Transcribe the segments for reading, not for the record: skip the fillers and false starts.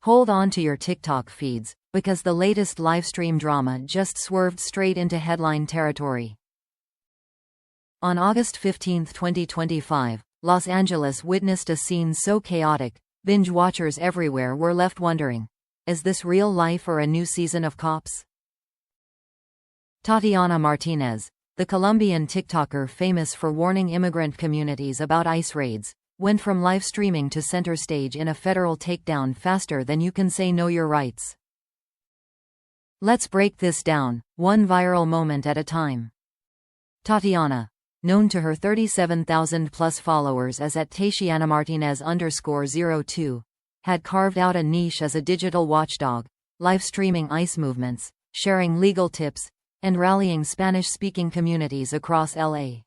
Hold on to your TikTok feeds, because the latest livestream drama just swerved straight into headline territory. On August 15, 2025, Los Angeles witnessed a scene so chaotic, binge watchers everywhere were left wondering, is this real life or a new season of Cops? Tatiana Martinez, the Colombian TikToker famous for warning immigrant communities about ICE raids, went from live streaming to center stage in a federal takedown faster than you can say know your rights. Let's break this down, one viral moment at a time. Tatiana, known to her 37,000+ followers as @TatianaMartinez_02, had carved out a niche as a digital watchdog, live streaming ICE movements, sharing legal tips, and rallying Spanish-speaking communities across LA.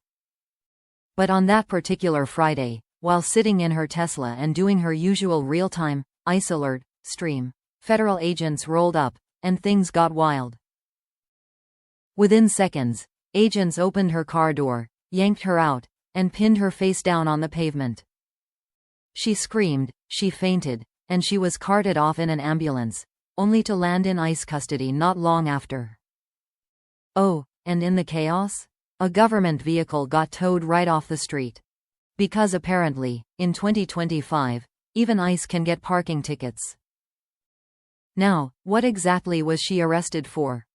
But on that particular Friday, while sitting in her Tesla and doing her usual real-time ICE alert stream, federal agents rolled up, and things got wild. Within seconds, agents opened her car door, yanked her out, and pinned her face down on the pavement. She screamed, she fainted, and she was carted off in an ambulance, only to land in ICE custody not long after. Oh, and in the chaos? A government vehicle got towed right off the street. Because apparently, in 2025, even ICE can get parking tickets. Now, what exactly was she arrested for?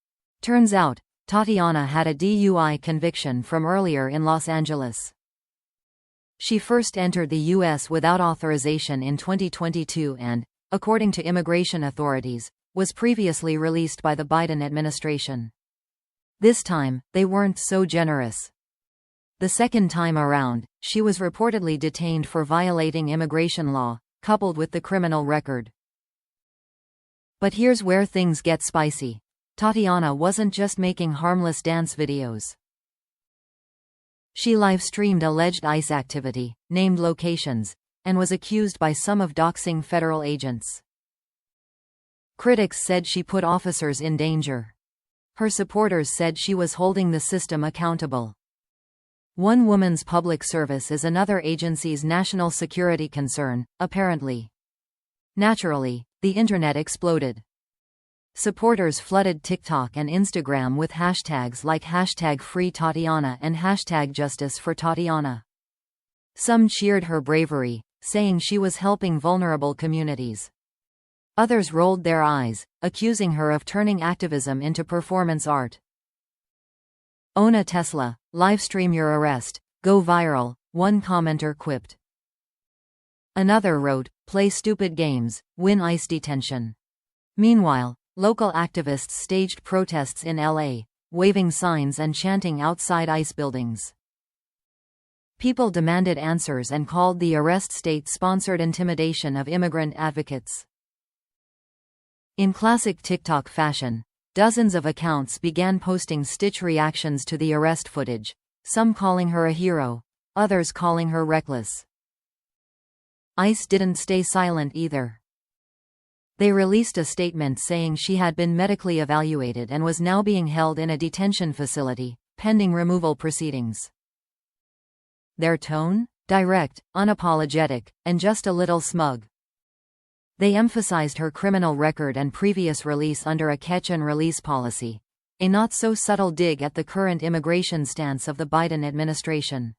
Turns out, Tatiana had a DUI conviction from earlier in Los Angeles. She first entered the U.S. without authorization in 2022 and, according to immigration authorities, was previously released by the Biden administration. This time, they weren't so generous. The second time around, she was reportedly detained for violating immigration law, coupled with the criminal record. But here's where things get spicy. Tatiana wasn't just making harmless dance videos. She live-streamed alleged ICE activity, named locations, and was accused by some of doxing federal agents. Critics said she put officers in danger. Her supporters said she was holding the system accountable. One woman's public service is another agency's national security concern, apparently. Naturally, the internet exploded. Supporters flooded TikTok and Instagram with hashtags like #FreeTatiana and #JusticeForTatiana. Some cheered her bravery, saying she was helping vulnerable communities. Others rolled their eyes, accusing her of turning activism into performance art. Own a Tesla, livestream your arrest, go viral, one commenter quipped. Another wrote, play stupid games, win ICE detention. Meanwhile, local activists staged protests in LA, waving signs and chanting outside ICE buildings. People demanded answers and called the arrest state-sponsored intimidation of immigrant advocates. In classic TikTok fashion, dozens of accounts began posting stitch reactions to the arrest footage, some calling her a hero, others calling her reckless. ICE didn't stay silent either. They released a statement saying she had been medically evaluated and was now being held in a detention facility, pending removal proceedings. Their tone? Direct, unapologetic, and just a little smug. They emphasized her criminal record and previous release under a catch-and-release policy, a not-so-subtle dig at the current immigration stance of the Biden administration.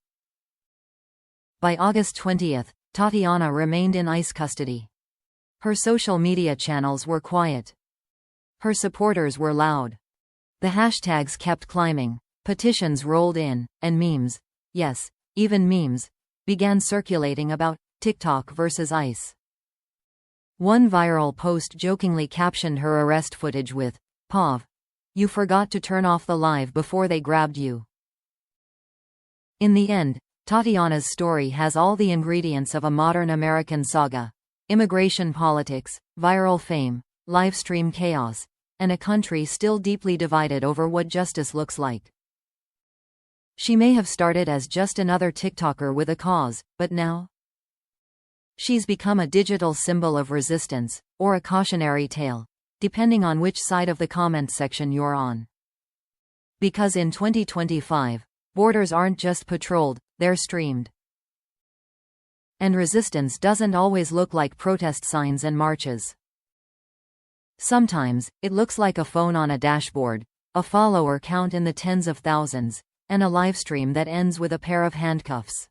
By August 20, Tatiana remained in ICE custody. Her social media channels were quiet. Her supporters were loud. The hashtags kept climbing, petitions rolled in, and memes, yes, even memes, began circulating about TikTok versus ICE. One viral post jokingly captioned her arrest footage with, "Pav, you forgot to turn off the live before they grabbed you." In the end, Tatiana's story has all the ingredients of a modern American saga: immigration politics, viral fame, livestream chaos, and a country still deeply divided over what justice looks like. She may have started as just another TikToker with a cause, but now she's become a digital symbol of resistance, or a cautionary tale, depending on which side of the comment section you're on. Because in 2025, borders aren't just patrolled, they're streamed. And resistance doesn't always look like protest signs and marches. Sometimes, it looks like a phone on a dashboard, a follower count in the tens of thousands, and a livestream that ends with a pair of handcuffs.